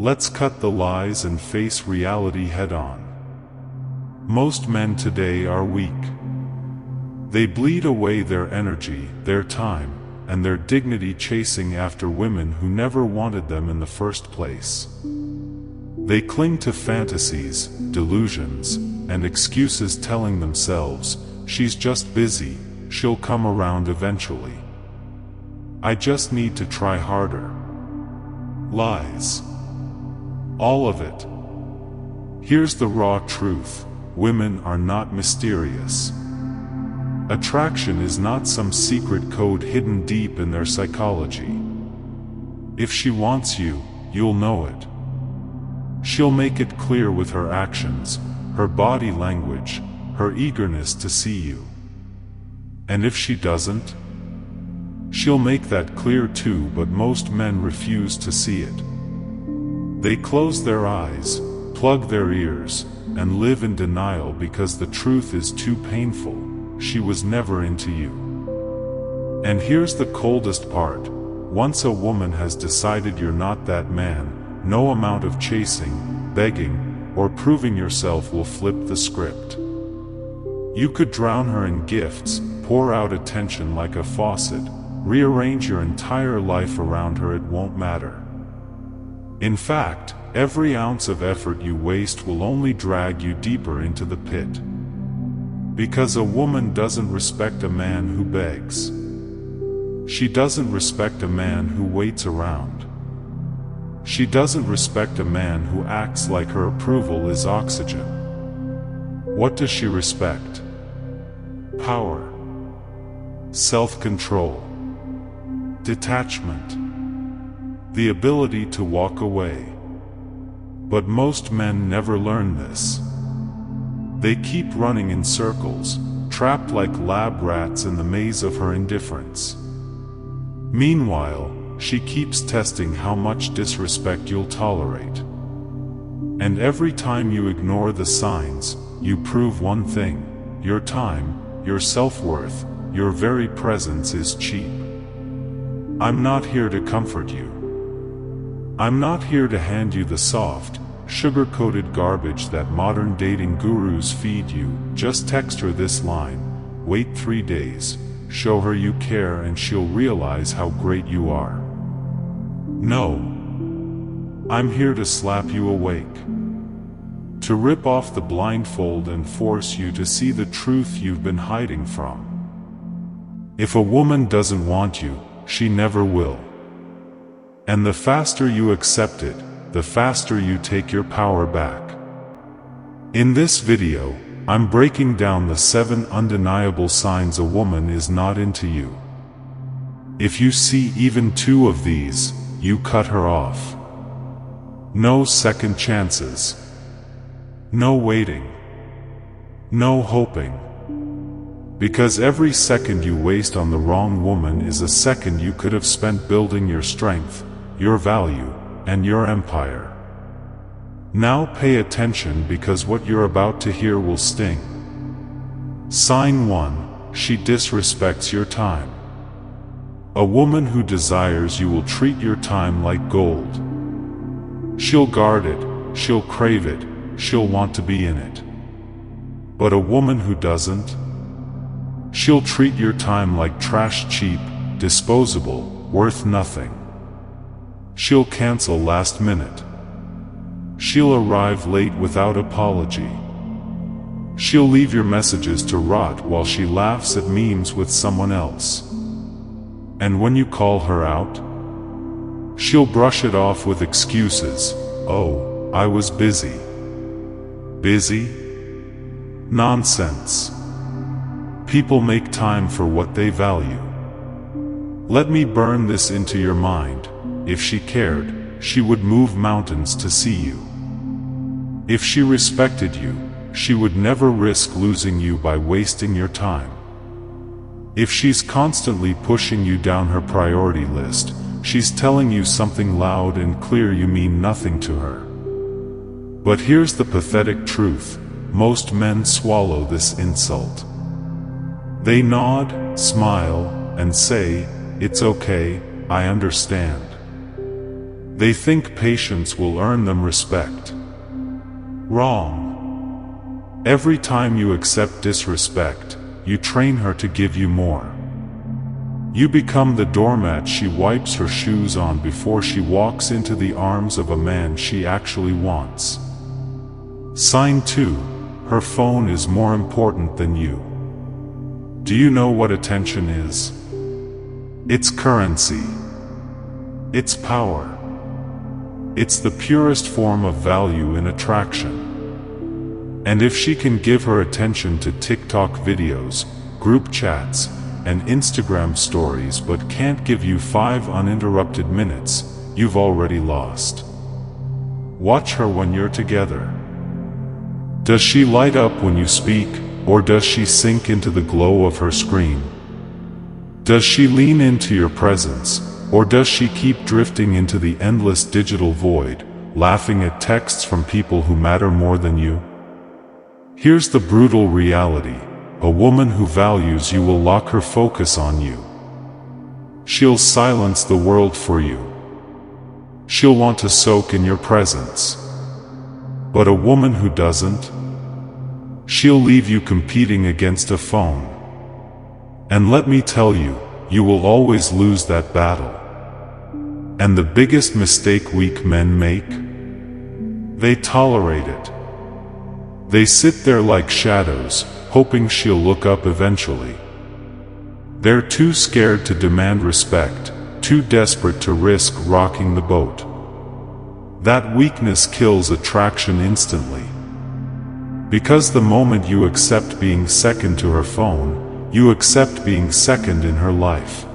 Let's cut the lies and face reality head-on. Most men today are weak. They bleed away their energy, their time, and their dignity chasing after women who never wanted them in the first place. They cling to fantasies, delusions, and excuses, telling themselves, "She's just busy, she'll come around eventually. I just need to try harder." Lies. All of it. Here's the raw truth: women are not mysterious. Attraction is not some secret code hidden deep in their psychology. If she wants you, you'll know it. She'll make it clear with her actions, her body language, her eagerness to see you. And if she doesn't, she'll make that clear too, but most men refuse to see it. They close their eyes, plug their ears, and live in denial because the truth is too painful: she was never into you. And here's the coldest part: once a woman has decided you're not that man, no amount of chasing, begging, or proving yourself will flip the script. You could drown her in gifts, pour out attention like a faucet, rearrange your entire life around her, it won't matter. In fact, every ounce of effort you waste will only drag you deeper into the pit. Because a woman doesn't respect a man who begs. She doesn't respect a man who waits around. She doesn't respect a man who acts like her approval is oxygen. What does she respect? Power, self-control, detachment, the ability to walk away. But most men never learn this. They keep running in circles, trapped like lab rats in the maze of her indifference. Meanwhile, she keeps testing how much disrespect you'll tolerate. And every time you ignore the signs, you prove one thing: your time, your self-worth, your very presence is cheap. I'm not here to comfort you. I'm not here to hand you the soft, sugar-coated garbage that modern dating gurus feed you. Just text her this line, wait 3 days, show her you care, and she'll realize how great you are. No. I'm here to slap you awake. To rip off the blindfold and force you to see the truth you've been hiding from. If a woman doesn't want you, she never will. And the faster you accept it, the faster you take your power back. In this video, I'm breaking down the 7 undeniable signs a woman is not into you. If you see even 2 of these, you cut her off. No second chances. No waiting. No hoping. Because every second you waste on the wrong woman is a second you could have spent building your strength, your value, and your empire. Now pay attention, because what you're about to hear will sting. Sign 1: she disrespects your time. A woman who desires you will treat your time like gold. She'll guard it, she'll crave it, she'll want to be in it. But a woman who doesn't? She'll treat your time like trash, cheap, disposable, worth nothing. She'll cancel last minute. She'll arrive late without apology. She'll leave your messages to rot while she laughs at memes with someone else. And when you call her out, she'll brush it off with excuses. "Oh, I was busy." Busy? Nonsense. People make time for what they value. Let me burn this into your mind: if she cared, she would move mountains to see you. If she respected you, she would never risk losing you by wasting your time. If she's constantly pushing you down her priority list, she's telling you something loud and clear: you mean nothing to her. But here's the pathetic truth: most men swallow this insult. They nod, smile, and say, "It's okay, I understand." They think patience will earn them respect. Wrong. Every time you accept disrespect, you train her to give you more. You become the doormat she wipes her shoes on before she walks into the arms of a man she actually wants. Sign 2. Her phone is more important than you. Do you know what attention is? It's currency. It's power. It's the purest form of value in attraction. And if she can give her attention to TikTok videos, group chats, and Instagram stories but can't give you 5 uninterrupted minutes, you've already lost. Watch her when you're together. Does she light up when you speak, or does she sink into the glow of her screen? Does she lean into your presence, or does she keep drifting into the endless digital void, laughing at texts from people who matter more than you? Here's the brutal reality. A woman who values you will lock her focus on you. She'll silence the world for you. She'll want to soak in your presence. But a woman who doesn't, she'll leave you competing against a phone. And let me tell you, you will always lose that battle. And the biggest mistake weak men make? They tolerate it. They sit there like shadows, hoping she'll look up eventually. They're too scared to demand respect, too desperate to risk rocking the boat. That weakness kills attraction instantly. Because the moment you accept being second to her phone, you accept being second in her life.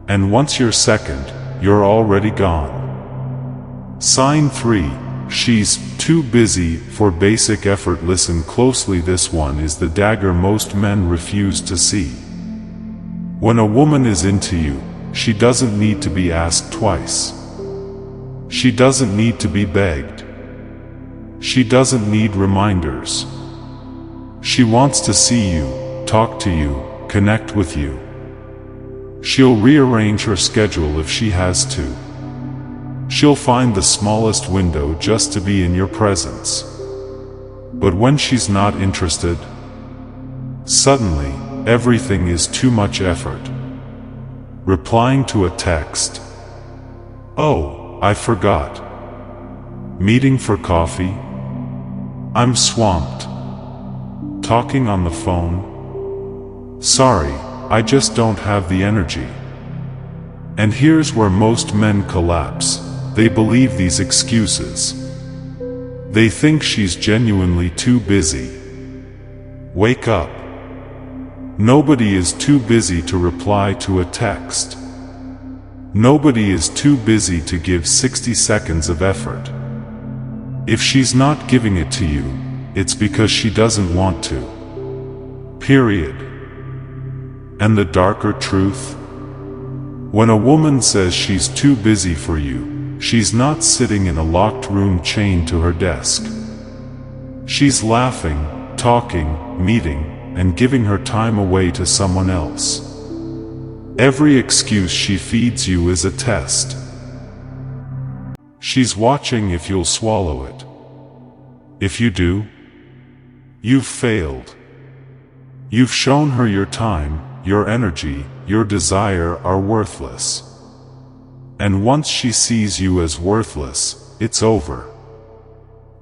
And once you're second, you're already gone. Sign 3. She's too busy for basic effort. Listen closely, this one is the dagger most men refuse to see. When a woman is into you, she doesn't need to be asked twice. She doesn't need to be begged. She doesn't need reminders. She wants to see you, talk to you, connect with you. She'll rearrange her schedule if she has to. She'll find the smallest window just to be in your presence. But when she's not interested, suddenly, everything is too much effort. Replying to a text. Oh, I forgot. Meeting for coffee. I'm swamped. Talking on the phone. Sorry, I just don't have the energy. And here's where most men collapse. They believe these excuses. They think she's genuinely too busy. Wake up. Nobody is too busy to reply to a text. Nobody is too busy to give 60 seconds of effort. If she's not giving it to you, it's because she doesn't want to. Period. And the darker truth? When a woman says she's too busy for you, she's not sitting in a locked room chained to her desk. She's laughing, talking, meeting, and giving her time away to someone else. Every excuse she feeds you is a test. She's watching if you'll swallow it. If you do, you've failed. You've shown her your time, your energy, your desire are worthless. And once she sees you as worthless, it's over.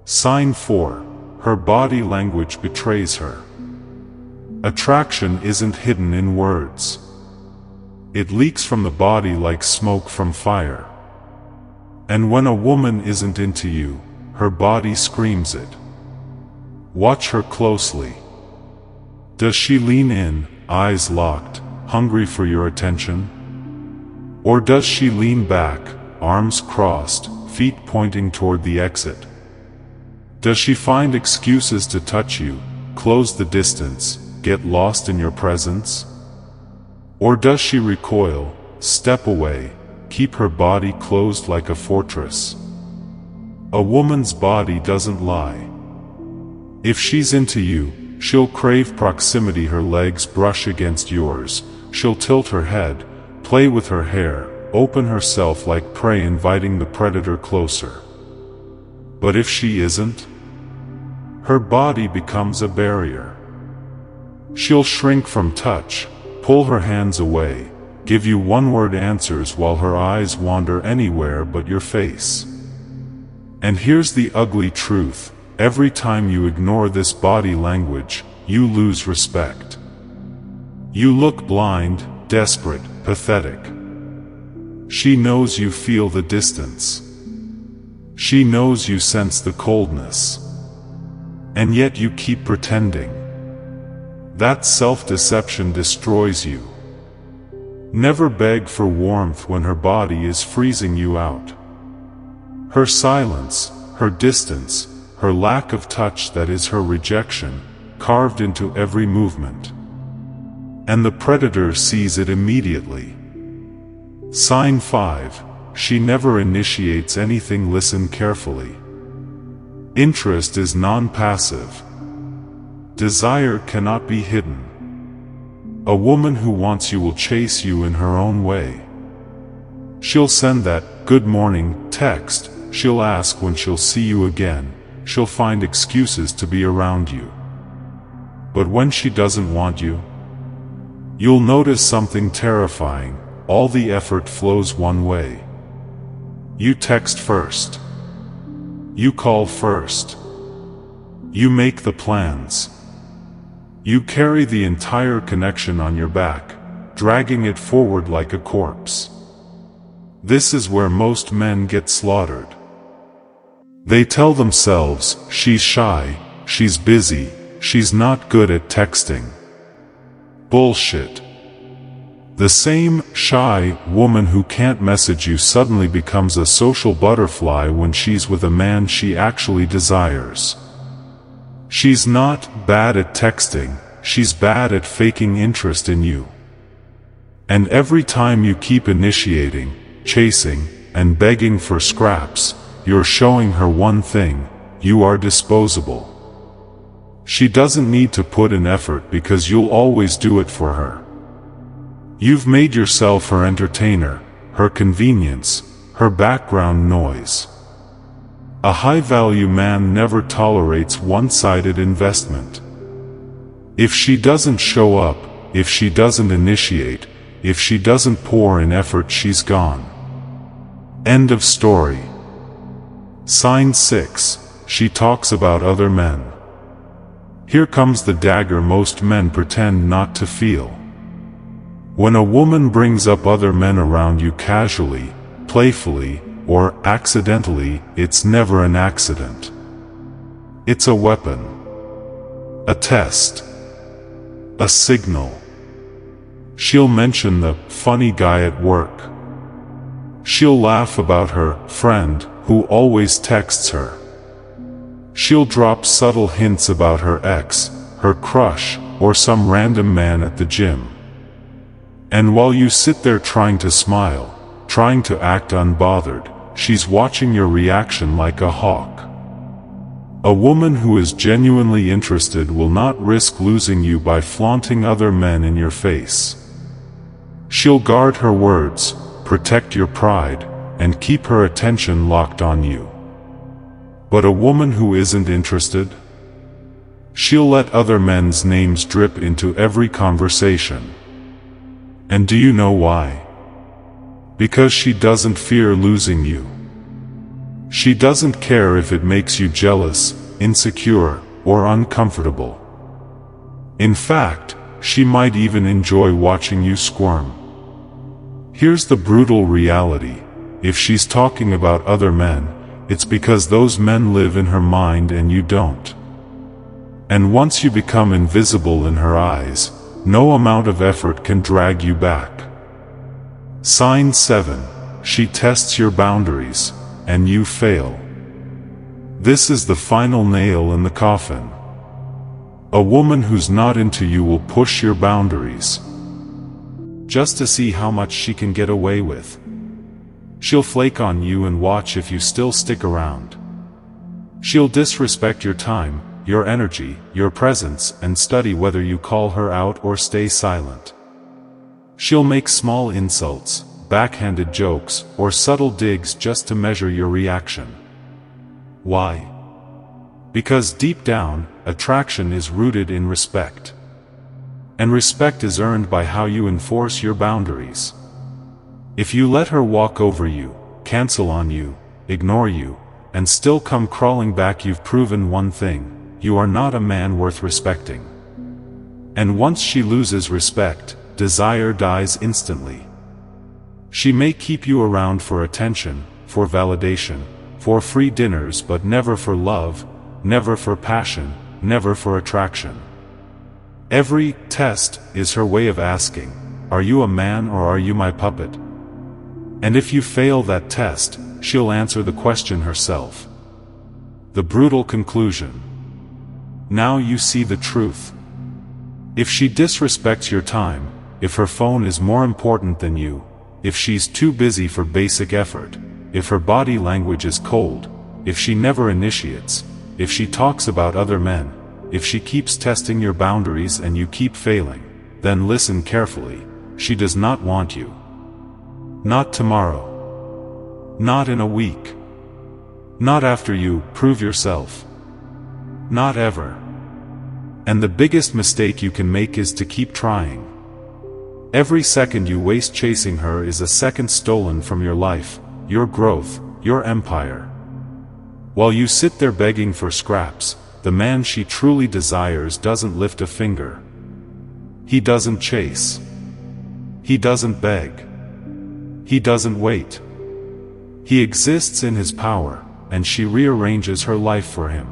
Sign 4. Her body language betrays her. Attraction isn't hidden in words. It leaks from the body like smoke from fire. And when a woman isn't into you, her body screams it. Watch her closely. Does she lean in, eyes locked, hungry for your attention? Or does she lean back, arms crossed, feet pointing toward the exit? Does she find excuses to touch you, close the distance, get lost in your presence? Or does she recoil, step away, keep her body closed like a fortress? A woman's body doesn't lie. If she's into you, she'll crave proximity. Her legs brush against yours, she'll tilt her head, play with her hair, open herself like prey inviting the predator closer. But if she isn't, her body becomes a barrier. She'll shrink from touch, pull her hands away, give you one-word answers while her eyes wander anywhere but your face. And here's the ugly truth: every time you ignore this body language, you lose respect. You look blind, desperate, pathetic. She knows you feel the distance. She knows you sense the coldness. And yet you keep pretending. That self-deception destroys you. Never beg for warmth when her body is freezing you out. Her silence, her distance, her lack of touch, that is her rejection, carved into every movement. And the predator sees it immediately. Sign 5. She never initiates anything. Listen carefully. Interest is non-passive. Desire cannot be hidden. A woman who wants you will chase you in her own way. She'll send that "good morning" text. She'll ask when she'll see you again. She'll find excuses to be around you. But when she doesn't want you, you'll notice something terrifying. All the effort flows one way. You text first. You call first. You make the plans. You carry the entire connection on your back, dragging it forward like a corpse. This is where most men get slaughtered. They tell themselves, she's shy, she's busy, she's not good at texting. Bullshit. The same shy woman who can't message you suddenly becomes a social butterfly when she's with a man she actually desires. She's not bad at texting, she's bad at faking interest in you. And every time you keep initiating, chasing, and begging for scraps, you're showing her one thing: you are disposable. She doesn't need to put in effort because you'll always do it for her. You've made yourself her entertainer, her convenience, her background noise. A high-value man never tolerates one-sided investment. If she doesn't show up, if she doesn't initiate, if she doesn't pour in effort, she's gone. End of story. Sign 6. She talks about other men. Here comes the dagger most men pretend not to feel. When a woman brings up other men around you casually, playfully, or accidentally, it's never an accident. It's a weapon. A test. A signal. She'll mention the funny guy at work. She'll laugh about her friend who always texts her. She'll drop subtle hints about her ex, her crush, or some random man at the gym. And while you sit there trying to smile, trying to act unbothered, she's watching your reaction like a hawk. A woman who is genuinely interested will not risk losing you by flaunting other men in your face. She'll guard her words, protect your pride, and keep her attention locked on you. But a woman who isn't interested? She'll let other men's names drip into every conversation. And do you know why? Because she doesn't fear losing you. She doesn't care if it makes you jealous, insecure, or uncomfortable. In fact, she might even enjoy watching you squirm. Here's the brutal reality: if she's talking about other men, it's because those men live in her mind and you don't. And once you become invisible in her eyes, no amount of effort can drag you back. Sign 7. She tests your boundaries, and you fail. This is the final nail in the coffin. A woman who's not into you will push your boundaries, just to see how much she can get away with. She'll flake on you and watch if you still stick around. She'll disrespect your time, your energy, your presence, and study whether you call her out or stay silent. She'll make small insults, backhanded jokes or subtle digs just to measure your reaction. Why? Because deep down, attraction is rooted in respect. And respect is earned by how you enforce your boundaries. If you let her walk over you, cancel on you, ignore you, and still come crawling back, you've proven one thing: you are not a man worth respecting. And once she loses respect, desire dies instantly. She may keep you around for attention, for validation, for free dinners, but never for love, never for passion, never for attraction. Every test is her way of asking, are you a man or are you my puppet? And if you fail that test, she'll answer the question herself. The brutal conclusion. Now you see the truth. If she disrespects your time, if her phone is more important than you, if she's too busy for basic effort, if her body language is cold, if she never initiates, if she talks about other men, if she keeps testing your boundaries and you keep failing, then listen carefully: she does not want you. Not tomorrow. Not in a week. Not after you prove yourself. Not ever. And the biggest mistake you can make is to keep trying. Every second you waste chasing her is a second stolen from your life, your growth, your empire. While you sit there begging for scraps, the man she truly desires doesn't lift a finger. He doesn't chase. He doesn't beg. He doesn't wait. He exists in his power, and she rearranges her life for him.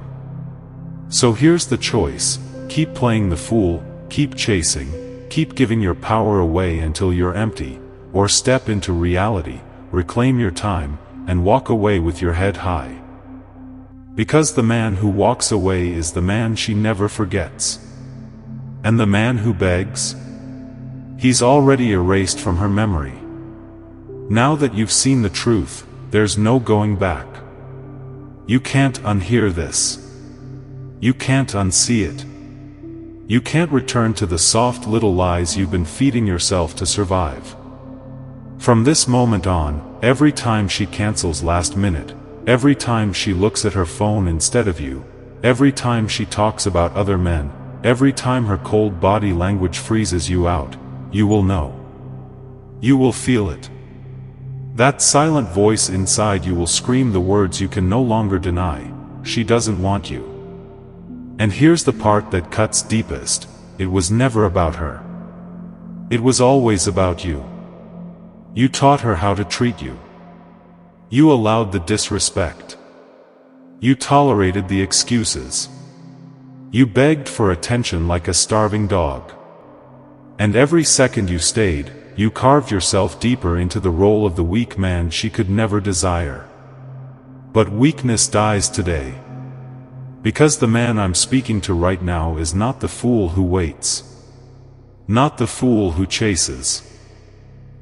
So here's the choice: keep playing the fool, keep chasing, keep giving your power away until you're empty, or step into reality, reclaim your time, and walk away with your head high. Because the man who walks away is the man she never forgets. And the man who begs? He's already erased from her memory. Now that you've seen the truth, there's no going back. You can't unhear this. You can't unsee it. You can't return to the soft little lies you've been feeding yourself to survive. From this moment on, every time she cancels last minute, every time she looks at her phone instead of you, every time she talks about other men, every time her cold body language freezes you out, you will know. You will feel it. That silent voice inside you will scream the words you can no longer deny: she doesn't want you. And here's the part that cuts deepest: it was never about her. It was always about you. You taught her how to treat you. You allowed the disrespect. You tolerated the excuses. You begged for attention like a starving dog. And every second you stayed, you carved yourself deeper into the role of the weak man she could never desire. But weakness dies today. Because the man I'm speaking to right now is not the fool who waits. Not the fool who chases.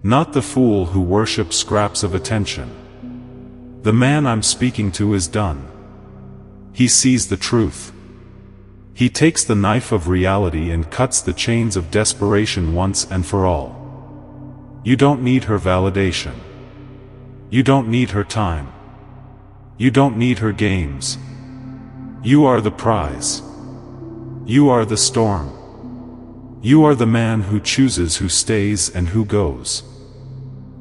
Not the fool who worships scraps of attention. The man I'm speaking to is done. He sees the truth. He takes the knife of reality and cuts the chains of desperation once and for all. You don't need her validation. You don't need her time. You don't need her games. You are the prize. You are the storm. You are the man who chooses who stays and who goes.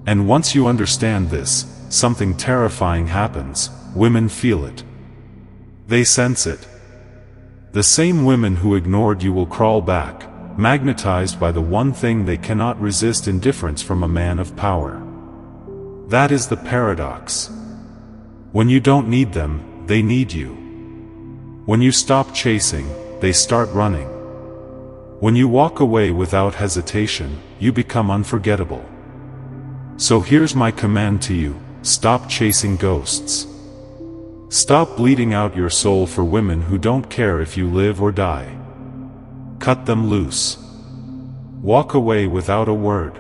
And once you understand this, something terrifying happens. Women feel it. They sense it. The same women who ignored you will crawl back, magnetized by the one thing they cannot resist: indifference from a man of power. That is the paradox. When you don't need them, they need you. When you stop chasing, they start running. When you walk away without hesitation, you become unforgettable. So here's my command to you: stop chasing ghosts. Stop bleeding out your soul for women who don't care if you live or die. Cut them loose. Walk away without a word.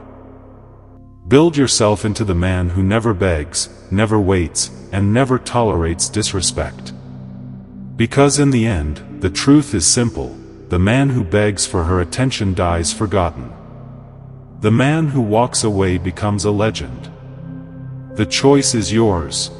Build yourself into the man who never begs, never waits, and never tolerates disrespect. Because in the end, the truth is simple: the man who begs for her attention dies forgotten. The man who walks away becomes a legend. The choice is yours.